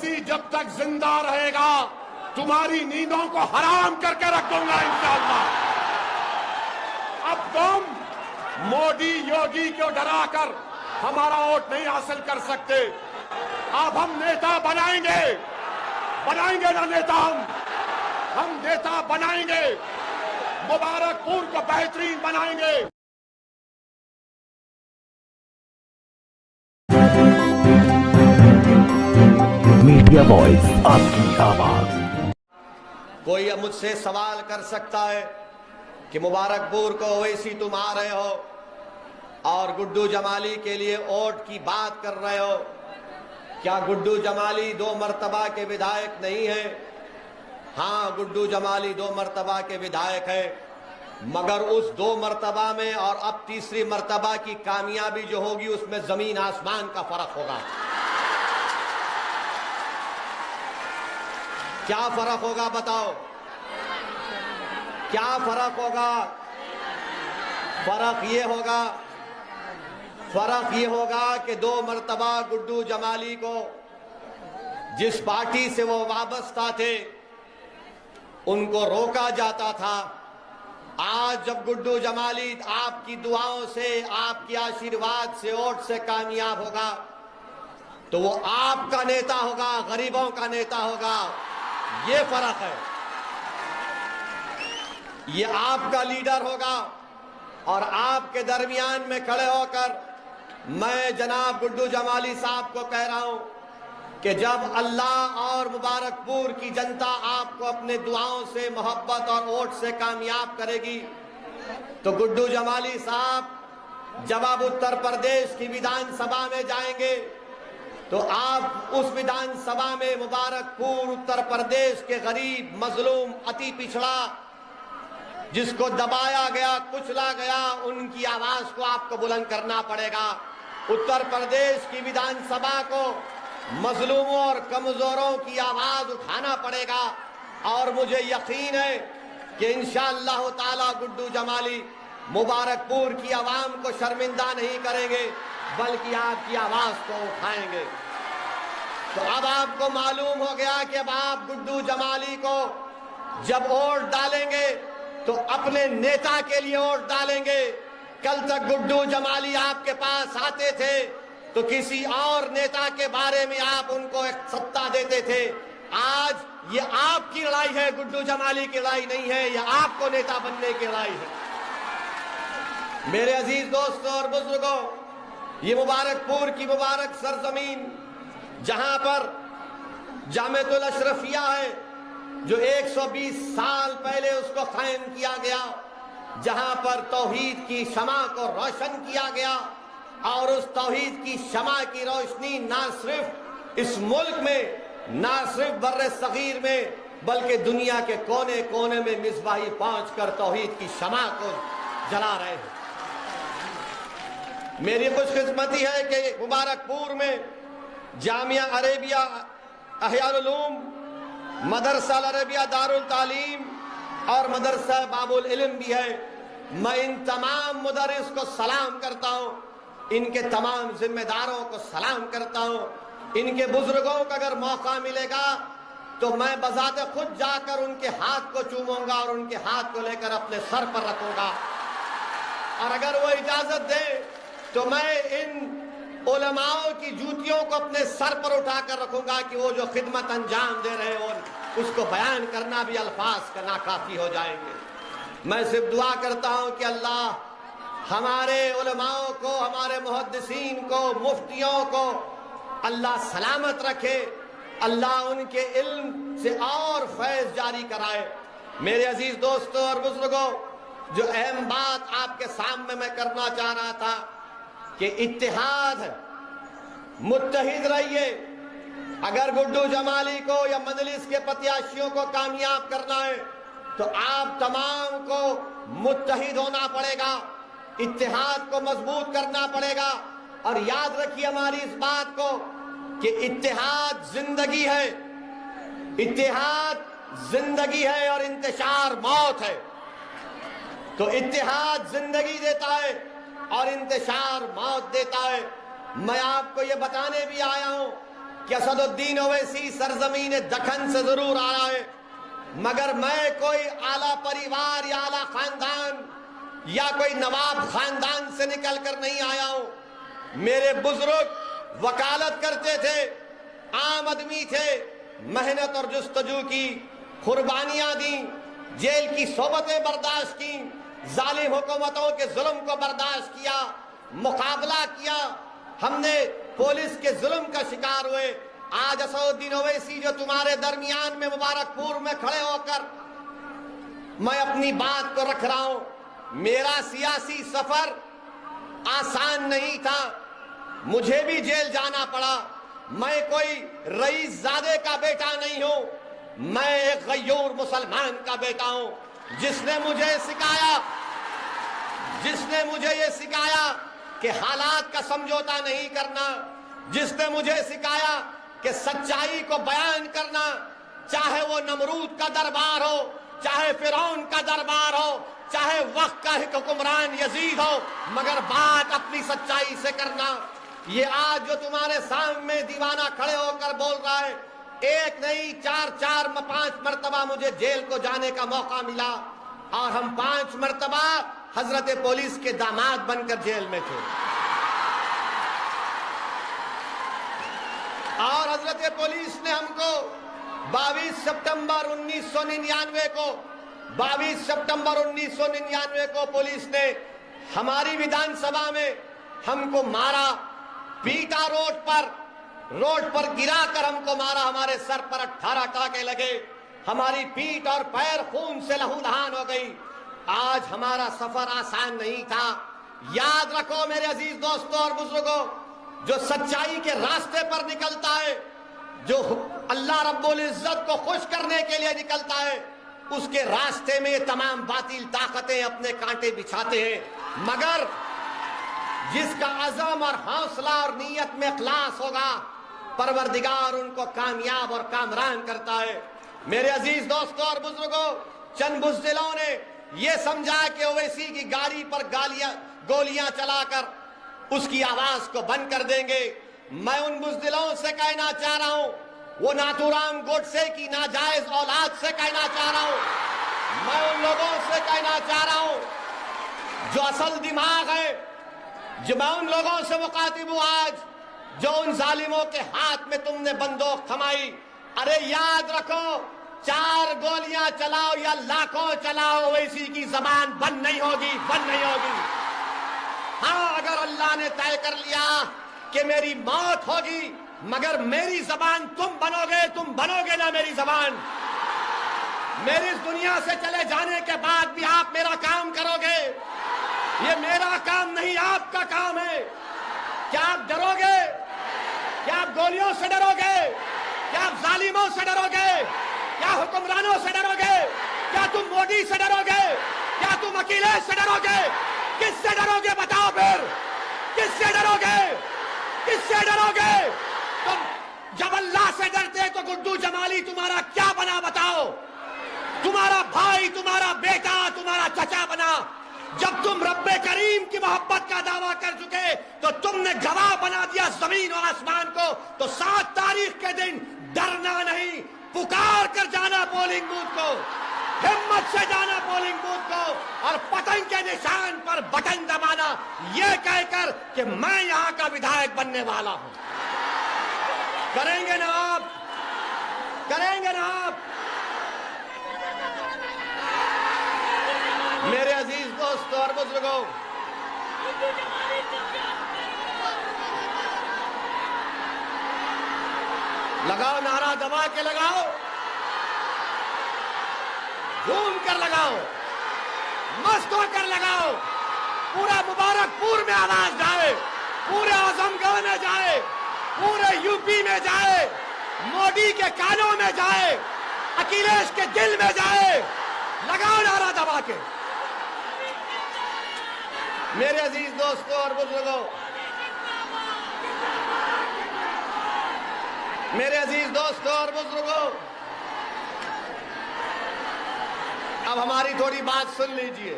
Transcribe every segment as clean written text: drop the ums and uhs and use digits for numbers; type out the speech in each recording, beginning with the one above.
ओवैसी जब तक जिंदा रहेगा तुम्हारी नींदों को हराम करके रख दूंगा इंशाअल्लाह। अब तुम मोदी योगी को डराकर हमारा वोट नहीं हासिल कर सकते। अब हम नेता बनाएंगे, बनाएंगे ना नेता, हम नेता बनाएंगे, मुबारकपुर को बेहतरीन बनाएंगे। मीडिया वॉइस, आपकी आवाज। कोई अब मुझसे सवाल कर सकता है कि मुबारकपुर को ओवैसी तुम आ रहे हो और गुड्डू जमाली के लिए वोट की बात कर रहे हो। क्या गुड्डू जमाली 2 मर्तबा के विधायक नहीं है? हाँ, गुड्डू जमाली 2 मर्तबा के विधायक है, मगर उस 2 मर्तबा में और अब तीसरी मर्तबा की कामयाबी जो होगी उसमें जमीन आसमान का फर्क होगा। क्या फर्क होगा बताओ? क्या फर्क होगा? फर्क ये होगा कि 2 मर्तबा गुड्डू जमाली को जिस पार्टी से वो वाबस्ता थे उनको रोका जाता था। आज जब गुड्डू जमाली आपकी दुआओं से, आपके आशीर्वाद से, वोट से कामयाब होगा तो वो आपका नेता होगा, गरीबों का नेता होगा। ये फर्क है। ये आपका लीडर होगा और आपके दरमियान में खड़े होकर मैं जनाब गुड्डू जमाली साहब को कह रहा हूं कि जब अल्लाह और मुबारकपुर की जनता आपको अपने दुआओं से, मोहब्बत और वोट से कामयाब करेगी तो गुड्डू जमाली साहब जब आप उत्तर प्रदेश की विधानसभा में जाएंगे तो आप उस विधानसभा में मुबारकपुर उत्तर प्रदेश के गरीब, मजलूम, अति पिछड़ा, जिसको दबाया गया, कुचला गया, उनकी आवाज को आपको बुलंद करना पड़ेगा। उत्तर प्रदेश की विधानसभा को मजलूमों और कमजोरों की आवाज उठाना पड़ेगा और मुझे यकीन है कि इंशाअल्लाह ताला गुड्डू जमाली मुबारकपुर की आवाम को शर्मिंदा नहीं करेंगे बल्कि आपकी आवाज को उठाएंगे। तो अब आपको मालूम हो गया कि अब आप गुड्डू जमाली को जब वोट डालेंगे तो अपने नेता के लिए वोट डालेंगे। कल तक गुड्डू जमाली आपके पास आते थे तो किसी और नेता के बारे में आप उनको एक सत्ता देते थे। आज ये आपकी लड़ाई है, गुड्डू जमाली की लड़ाई नहीं है, ये आपको नेता बनने की लड़ाई है। मेरे अजीज दोस्तों और बुजुर्गों, ये मुबारकपुर की मुबारक सरजमीन जहां पर जामिअतुल अशरफिया है जो 120 साल पहले उसको कायम किया गया, जहां पर तौहीद की शमा को रोशन किया गया और उस तौहीद की शमा की रोशनी ना सिर्फ इस मुल्क में, ना सिर्फ बर्रे सगीर में, बल्कि दुनिया के कोने कोने में मिसबाही पहुंचकर तौहीद की शमा को जला रहे हैं। मेरी खुशकिस्मती है कि मुबारकपुर में जामिया अरेबिया अहयाल उलूम, मदरसा अरेबिया दारुल तालीम और मदरसा बाबुल इल्म भी है। मैं इन तमाम मुदर्रिस को सलाम करता हूँ, इनके तमाम जिम्मेदारों को सलाम करता हूँ। इनके बुजुर्गों को अगर मौका मिलेगा तो मैं बजाते खुद जाकर उनके हाथ को चूमूंगा और उनके हाथ को लेकर अपने सर पर रखूंगा और अगर वो इजाजत दे तो मैं इन उलमाओं की जूतियों को अपने सर पर उठाकर रखूंगा कि वो जो खिदमत अंजाम दे रहे हो उसको बयान करना भी अल्फाज का नाकाफी हो जाएंगे। मैं सिर्फ दुआ करता हूं कि अल्लाह हमारे उलमाओं को, हमारे मुहद्दिसीन को, मुफ्तियों को अल्लाह सलामत रखे, अल्लाह उनके इल्म से और फैज जारी कराए। मेरे अजीज दोस्तों और बुजुर्गों, जो अहम बात आपके सामने मैं करना चाह रहा था कि इत्तेहाद है, मुत्तहिद रहिए। अगर गुड्डू जमाली को या मजलिस के प्रत्याशियों को कामयाब करना है तो आप तमाम को मुत्तहिद होना पड़ेगा, इत्तेहाद को मजबूत करना पड़ेगा। और याद रखिए हमारी इस बात को कि इत्तेहाद जिंदगी है, इत्तेहाद जिंदगी है और इंतशार मौत है। तो इत्तेहाद जिंदगी देता है और इंतशार मौत देता है। मैं आपको ये बताने भी आया हूं कि असदुद्दीन ओवैसी सरजमीन दखन से जरूर आ रहा है, मगर मैं कोई आला परिवार या आला खानदान या कोई नवाब खानदान से निकल कर नहीं आया हूं। मेरे बुजुर्ग वकालत करते थे, आम आदमी थे, मेहनत और जुस्तजू की, कुर्बानियां दी, जेल की सोबतें बर्दाश्त की, जालिम हुकूमतों के जुल्म को बर्दाश्त किया, मुकाबला किया। हमने पुलिस के जुल्म का शिकार हुए। आज असदुद्दीन ओवैसी जो तुम्हारे दरमियान में मुबारकपुर में खड़े होकर मैं अपनी बात को रख रहा हूं, मेरा सियासी सफर आसान नहीं था, मुझे भी जेल जाना पड़ा। मैं कोई रईस ज़ादे का बेटा नहीं हूं, मैं एक गयूर मुसलमान का बेटा हूं, जिसने मुझे ये सिखाया कि हालात का समझौता नहीं करना, जिसने मुझे सिखाया कि सच्चाई को बयान करना, चाहे वो नमरूद का दरबार हो, चाहे फिरौन का दरबार हो, चाहे वक्त का हुक्मरान यजीद हो, मगर बात अपनी सच्चाई से करना। ये आज जो तुम्हारे सामने दीवाना खड़े होकर बोल रहा है, एक नहीं 4-5 मर्तबा मुझे जेल को जाने का मौका मिला और हम 5 मर्तबा हजरत पुलिस के दामाद बनकर जेल में थे। और हजरत पुलिस ने हमको 22 सितंबर 1999 को पुलिस ने हमारी विधानसभा में हमको मारा, पीटा, रोड पर गिराकर हमको मारा, हमारे सर पर 18 टाके लगे, हमारी पीठ और पैर खून से लहूलुहान हो गई। आज हमारा सफर आसान नहीं था। याद रखो मेरे अजीज दोस्तों और बुजुर्गों, जो सच्चाई के रास्ते पर निकलता है, जो अल्लाह रब्बुल इज्जत को खुश करने के लिए निकलता है, उसके रास्ते में ये तमाम बातिल ताकतें अपने कांटे बिछाते हैं, मगर जिसका अज़म और हौसला और नीयत में इखलास होगा, परवरदिगार उनको कामयाब और कामरान करता है। मेरे अजीज दोस्तों और बुजुर्गों, चंद बुज़दिलों ने यह समझा कि ओवैसी की गाड़ी पर गोलियां चलाकर उसकी आवाज को बंद कर देंगे। मैं उन बुज़दिलों से कहना चाह रहा हूं, वो नाथूराम गोडसे की नाजायज औलाद से कहना चाह रहा हूं, मैं उन लोगों से कहना चाह रहा हूं जो असल दिमाग है, जो मैं उन लोगों से मुखातिब हूं आज, जो उन जालिमों के हाथ में तुमने बंदूक थमाई। अरे याद रखो, 4 गोलियां चलाओ या लाखों चलाओ, ओवैसी की जबान बंद नहीं होगी। हाँ, अगर अल्लाह ने तय कर लिया कि मेरी मौत होगी, मगर मेरी जबान तुम बनोगे ना मेरी जबान। मेरी इस दुनिया से चले जाने के बाद भी आप मेरा काम करोगे। ये मेरा काम नहीं, आपका काम है। क्या आप डरोगे? क्या आप गोलियों से डरोगे? क्या आप जालिमों से डरोगे? क्या हुक्मरानों से डरोगे? क्या तुम मोदी से डरोगे? क्या तुम अखिलेश से डरोगे? किससे डरोगे बताओ फिर? किससे डरोगे? तुम जब अल्लाह से डरते तो गुड्डू जमाली तुम्हारा क्या बना बताओ? तुम्हारा भाई, तुम्हारा बेटा, तुम्हारा चचा बना। जब तुम रब्बे करीम की मोहब्बत का दावा कर चुके तो तुमने गवाह बना दिया जमीन और आसमान को। तो 7 तारीख के दिन डरना नहीं, पुकार कर जाना पोलिंग बूथ को, हिम्मत से जाना पोलिंग बूथ को और पतंग के निशान पर बटन दबाना, यह कहकर कि मैं यहां का विधायक बनने वाला हूं। करेंगे ना आप? मेरे अजीज दोस्तों और बुजुर्गों, लगाओ नारा, दबा के लगाओ, झूम कर लगाओ, मस्त होकर लगाओ। पूरा मुबारकपुर में आवाज जाए, पूरे आजमगढ़ में जाए, पूरे यूपी में जाए, मोदी के कानों में जाए, अखिलेश के दिल में जाए। लगाओ नारा दबा के। मेरे अजीज दोस्तों और बुजुर्गों, अब हमारी थोड़ी बात सुन लीजिए।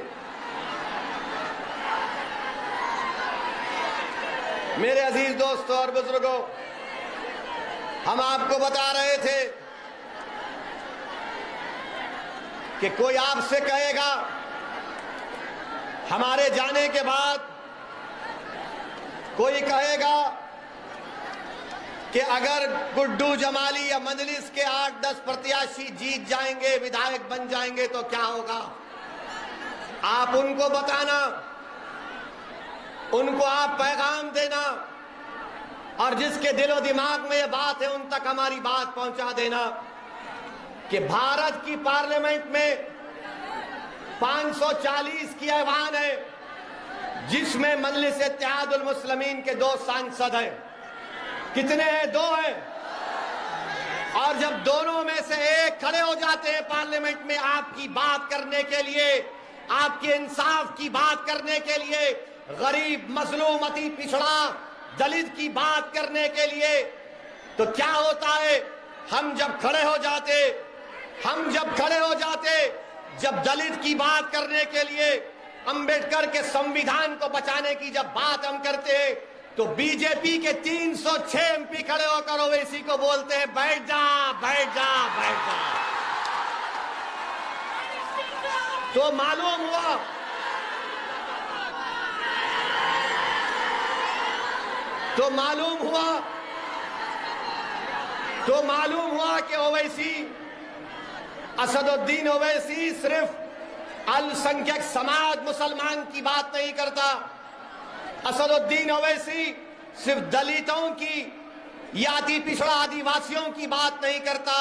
मेरे अजीज दोस्तों और बुजुर्गों, हम आपको बता रहे थे कि कोई आपसे कहेगा हमारे जाने के बाद, कोई कहेगा कि अगर गुड्डू जमाली या मजलिस के 8-10 प्रत्याशी जीत जाएंगे, विधायक बन जाएंगे तो क्या होगा। आप उनको बताना, उनको आप पैगाम देना, और जिसके दिलो दिमाग में ये बात है उन तक हमारी बात पहुंचा देना कि भारत की पार्लियामेंट में 540 की ऐवान है, जिसमें मजलिस इत्तेहादुल मुस्लिमीन के 2 सांसद हैं। कितने हैं? 2 हैं। और जब दोनों में से एक खड़े हो जाते हैं पार्लियामेंट में आपकी बात करने के लिए, आपके इंसाफ की बात करने के लिए, गरीब, मजलूम, अति पिछड़ा, दलित की बात करने के लिए, तो क्या होता है, हम जब खड़े हो जाते, जब दलित की बात करने के लिए, अंबेडकर के संविधान को बचाने की जब बात हम करते हैं, तो बीजेपी के 306 एमपी खड़े होकर ओवैसी को बोलते हैं बैठ जा, बैठ जा, बैठ जा। तो मालूम हुआ कि ओवैसी, असदुद्दीन ओवैसी सिर्फ अल्पसंख्यक समाज मुसलमान की बात नहीं करता। असदुद्दीन ओवैसी सिर्फ दलितों की या अति पिछड़ा आदिवासियों की बात नहीं करता।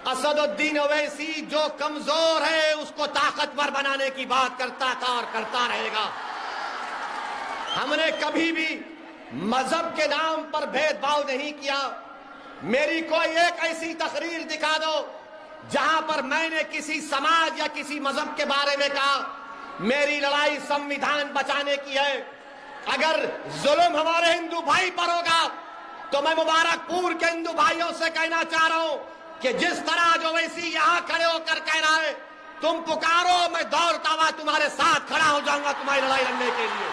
असदुद्दीन ओवैसी जो कमजोर है उसको ताकतवर बनाने की बात करता था और करता रहेगा। हमने कभी भी मजहब के नाम पर भेदभाव नहीं किया। मेरी कोई एक ऐसी तकरीर दिखा दो जहां पर मैंने किसी समाज या किसी मजहब के बारे में कहा मेरी लड़ाई संविधान बचाने की है। अगर जुल्म हमारे हिंदू भाई पर होगा तो मैं मुबारकपुर के हिंदू भाइयों से कहना चाह रहा हूं कि जिस तरह जो वैसी यहां खड़े होकर कह रहा है तुम पुकारो, मैं दौड़ता हुआ तुम्हारे साथ खड़ा हो जाऊंगा तुम्हारी लड़ाई लड़ने के लिए।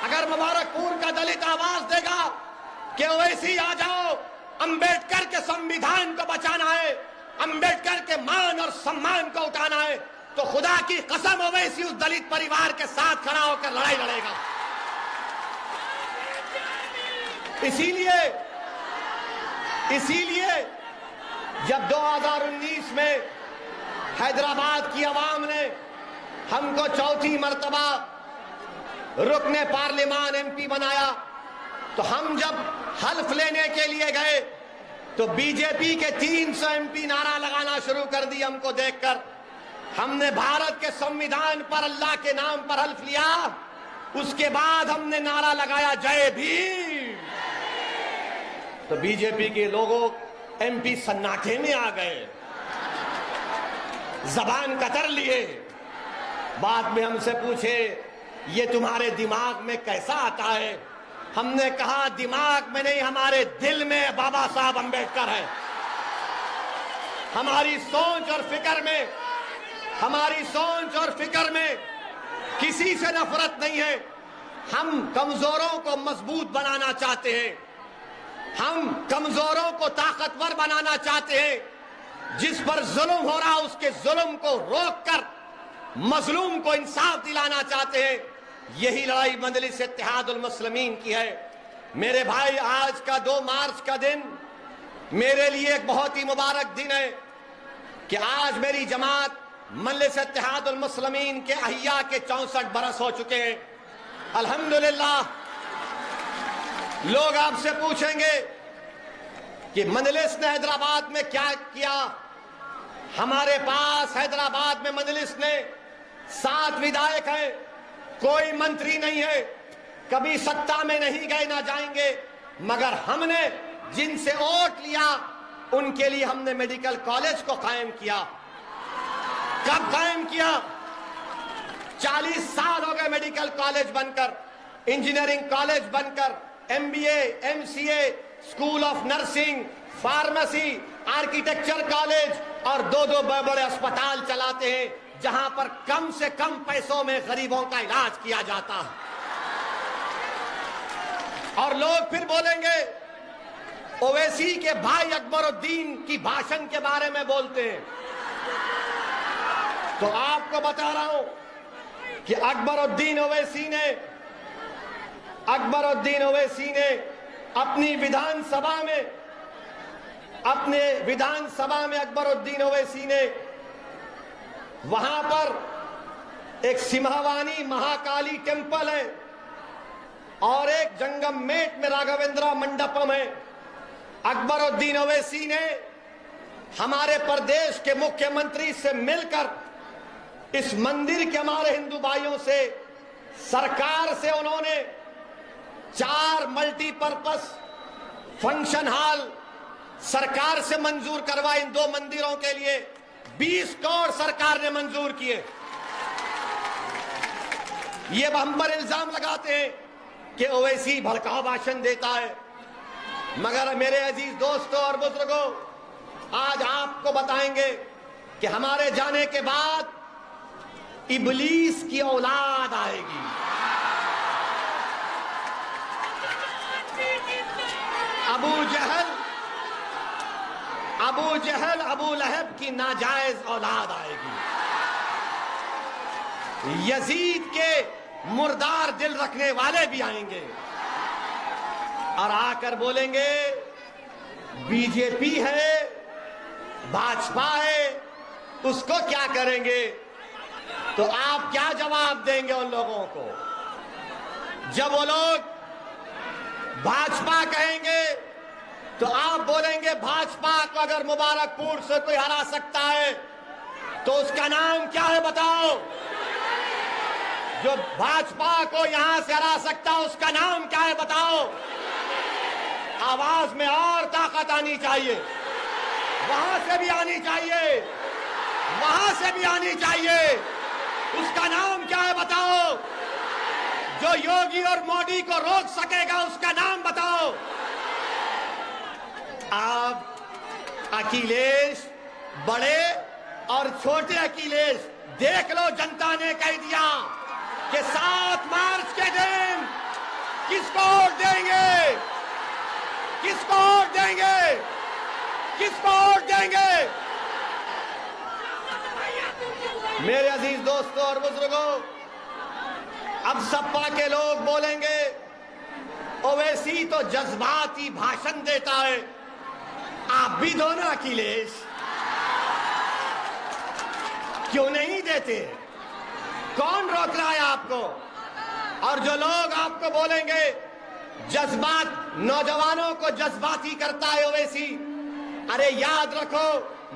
अगर मुबारकपुर का दलित आवाज देगा कि ओवैसी आ जाओ, अंबेडकर के संविधान को बचाना है, अंबेडकर के मान और सम्मान को उठाना है, तो खुदा की कसम ओवैसी उस दलित परिवार के साथ खड़ा होकर लड़ाई लड़ेगा। इसीलिए जब 2019 में हैदराबाद की आवाम ने हमको चौथी मर्तबा रुकने पार्लियामान एमपी बनाया, तो हम जब हल्फ लेने के लिए गए तो बीजेपी के 300 एमपी नारा लगाना शुरू कर दी। हमको देखकर हमने भारत के संविधान पर, अल्लाह के नाम पर हल्फ लिया। उसके बाद हमने नारा लगाया जय भीम। तो बीजेपी के लोगों, एमपी सन्नाटे में आ गए, जबान कतर लिए। बाद में हमसे पूछे ये तुम्हारे दिमाग में कैसा आता है? हमने कहा दिमाग में नहीं, हमारे दिल में बाबा साहब अंबेडकर है। हमारी सोच और फिक्र में किसी से नफरत नहीं है। हम कमजोरों को मजबूत बनाना चाहते हैं, हम कमजोरों को ताकतवर बनाना चाहते हैं। जिस पर जुल्म हो रहा उसके जुल्म को रोककर मजलूम को इंसाफ दिलाना चाहते हैं। यही लड़ाई मजलिस इत्तेहादुल मुस्लिमीन की है। मेरे भाई, आज का 2 मार्च का दिन मेरे लिए एक बहुत ही मुबारक दिन है कि आज मेरी जमात मजलिस इत्तेहादुल मुस्लिमीन के अहिया के 64 बरस हो चुके हैं। अल्हम्दुलिल्लाह। लोग आपसे पूछेंगे कि मजलिस ने हैदराबाद में क्या किया। हमारे पास हैदराबाद में मजलिस ने 7 विधायक हैं, कोई मंत्री नहीं है, कभी सत्ता में नहीं गए ना जाएंगे, मगर हमने जिनसे वोट लिया उनके लिए हमने मेडिकल कॉलेज को कायम किया। कब कायम किया? 40 साल हो गए मेडिकल कॉलेज बनकर, इंजीनियरिंग कॉलेज बनकर, MBA, MCA, school of nursing, pharmacy, architecture college और 2-2 बड़े अस्पताल चलाते हैं जहां पर कम से कम पैसों में गरीबों का इलाज किया जाता है। और लोग फिर बोलेंगे ओवैसी के भाई अकबरुद्दीन की भाषण के बारे में बोलते हैं। तो आपको बता रहा हूं कि अकबरुद्दीन ओवैसी ने अपनी विधानसभा में अकबरुद्दीन ओवैसी ने वहां पर एक सिम्हवानी महाकाली टेम्पल है और एक जंगममेट में राघवेंद्र मंडपम है। अकबरुद्दीन ओवैसी ने हमारे प्रदेश के मुख्यमंत्री से मिलकर इस मंदिर के हमारे हिंदू भाइयों से, सरकार से उन्होंने 4 मल्टीपर्पस फंक्शन हॉल सरकार से मंजूर करवा। इन 2 मंदिरों के लिए 20 करोड़ सरकार ने मंजूर किए। ये हम पर इल्जाम लगाते हैं कि ओवैसी भड़काऊ भाषण देता है, मगर मेरे अजीज दोस्तों और बुजुर्गों, आज आपको बताएंगे कि हमारे जाने के बाद इब्लीस की औलाद आएगी। अबू जहल अबू लहब की नाजायज औलाद आएगी। यजीद के मुर्दार दिल रखने वाले भी आएंगे और आकर बोलेंगे बीजेपी है, भाजपा है, उसको क्या करेंगे। तो आप क्या जवाब देंगे उन लोगों को जब वो लोग भाजपा कहेंगे? तो आप बोलेंगे भाजपा को अगर मुबारकपुर से कोई हरा सकता है तो उसका नाम क्या है बताओ। जो भाजपा को यहां से हरा सकता है उसका नाम क्या है बताओ। आवाज में और ताकत आनी चाहिए, वहां से भी आनी चाहिए, वहां से भी आनी चाहिए। उसका नाम क्या है बताओ। जो योगी और मोदी को रोक सकेगा उसका नाम बताओ। आप अखिलेश, बड़े और छोटे अखिलेश, देख लो जनता ने कह दिया कि 7 मार्च के दिन किसको वोट देंगे, किसको वोट देंगे, किसको वोट देंगे। मेरे अजीज दोस्तों और बुजुर्गों, अब सपा के लोग बोलेंगे ओवैसी तो जज्बाती भाषण देता है। आप भी दो ना अखिलेश, क्यों नहीं देते? कौन रोक रहा है आपको? और जो लोग आपको बोलेंगे जज्बात, नौजवानों को जज्बाती करता है ओवैसी, अरे याद रखो,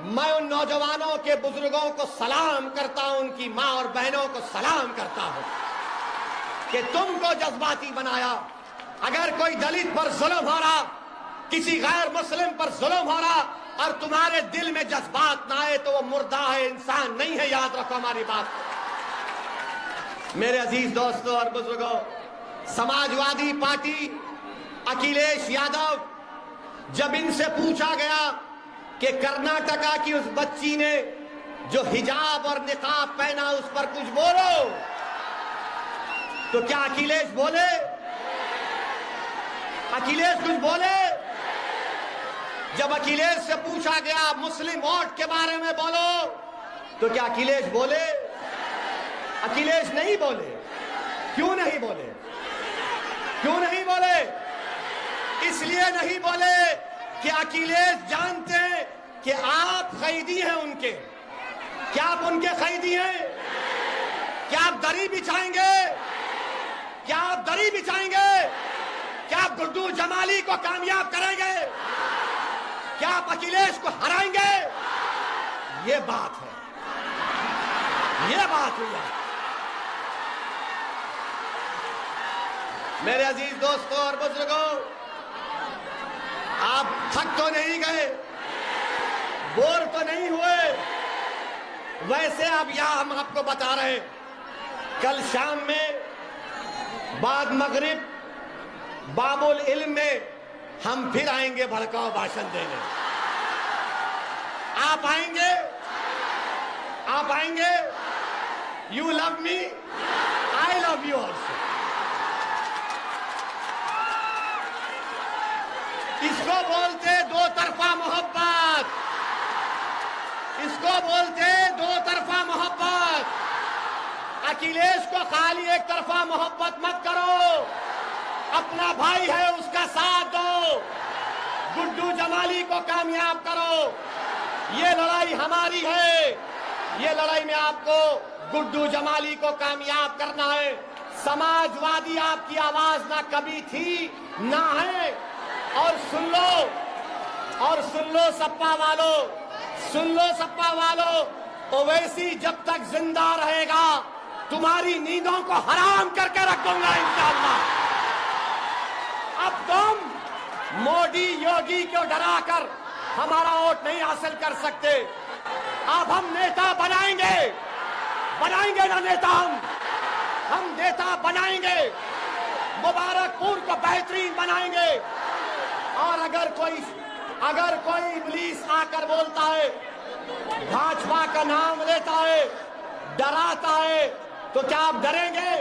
मैं उन नौजवानों के बुजुर्गों को सलाम करता हूं, उनकी मां और बहनों को सलाम करता हूं कि तुमको जज्बाती बनाया। अगर कोई दलित पर जुल्म हो रहा, किसी गैर मुस्लिम पर जुल्म हो रहा और तुम्हारे दिल में जज्बात ना आए तो वो मुर्दा है, इंसान नहीं है। याद रखो हमारी बात। मेरे अजीज दोस्तों और बुजुर्गों, समाजवादी पार्टी अखिलेश यादव, जब इनसे पूछा गया कि कर्नाटका की उस बच्ची ने जो हिजाब और निकाब पहना उस पर कुछ बोलो, तो क्या अखिलेश बोले? अखिलेश कुछ बोले? जब अखिलेश से पूछा गया मुस्लिम वोट के बारे में बोलो, तो क्या अखिलेश बोले? अखिलेश नहीं बोले। क्यों नहीं बोले? क्यों नहीं बोले? इसलिए नहीं बोले कि अखिलेश जानते हैं कि आप कैदी हैं उनके। क्या आप उनके कैदी हैं? क्या आप दरी बिछाएंगे? क्या आप दरी बिछाएंगे? क्या आप गुड्डू जमाली को कामयाब करेंगे? क्या आप अखिलेश को हराएंगे? ये बात है, ये बात हुई है। मेरे अजीज दोस्तों और बुजुर्गों, आप थक तो नहीं गए, बोर तो नहीं हुए? वैसे अब यहां हम आपको बता रहे हैं, कल शाम में बाद मगरिब बाबुल इल्म में हम फिर आएंगे भड़काऊ भाषण देने। आप आएंगे? आप आएंगे? You love me, I love you also. इसको बोलते दो तरफा मोहब्बत, इसको बोलते दो तरफा मोहब्बत। अखिलेश को खाली एक तरफा मोहब्बत मत करो, अपना भाई है उसका साथ दो, गुड्डू जमाली को कामयाब करो। ये लड़ाई हमारी है, ये लड़ाई में आपको गुड्डू जमाली को कामयाब करना है। समाजवादी आपकी आवाज ना कभी थी ना है। और सुन लो सपा वालों, सुन लो सपा वालों, ओवैसी जब तक जिंदा रहेगा तुम्हारी नींदों को हराम करके रख दूंगा इंशाअल्लाह। अब तुम मोदी योगी को डराकर हमारा वोट नहीं हासिल कर सकते। अब हम नेता बनाएंगे, बनाएंगे ना नेता, हम नेता बनाएंगे, मुबारकपुर को बेहतरीन बनाएंगे। और अगर कोई इब्लीस आकर बोलता है, भाजपा का नाम लेता है, डराता है, तो क्या आप डरेंगे?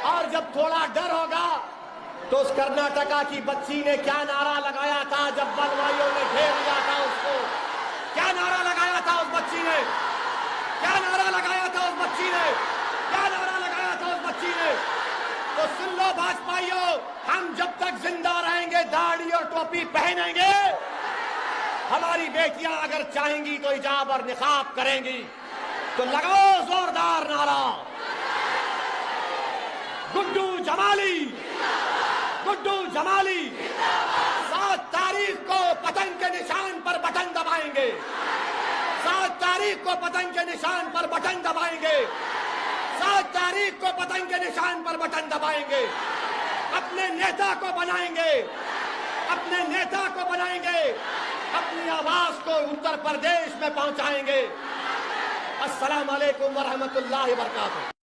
और जब थोड़ा डर होगा तो उस कर्नाटका की बच्ची ने क्या नारा लगाया था जब बलवाइयों ने घेर लिया था उसको? क्या नारा लगाया था उस बच्ची ने? क्या नारा लगाया था उस बच्ची ने? क्या नारा लगाया था उस बच्ची ने? तो सुन लो भाजपाइयों, हम जब तक जिंदा रहेंगे दाढ़ी और टोपी पहनेंगे। हमारी बेटियां अगर चाहेंगी तो हिजाब और निकाब करेंगी। तो लगाओ जोरदार नारा, गुड्डू जमाली, गुड्डू जमाली। 7 तारीख को पतंग के निशान पर बटन दबाएंगे, 7 तारीख को पतंग के निशान पर बटन दबाएंगे, 7 तारीख को पतंग के निशान पर बटन दबाएंगे। अपने नेता को बनाएंगे, अपने नेता को बनाएंगे, अपनी आवाज को उत्तर प्रदेश में पहुंचाएंगे। अस्सलाम वालेकुम व रहमतुल्लाहि व बरकातुहू।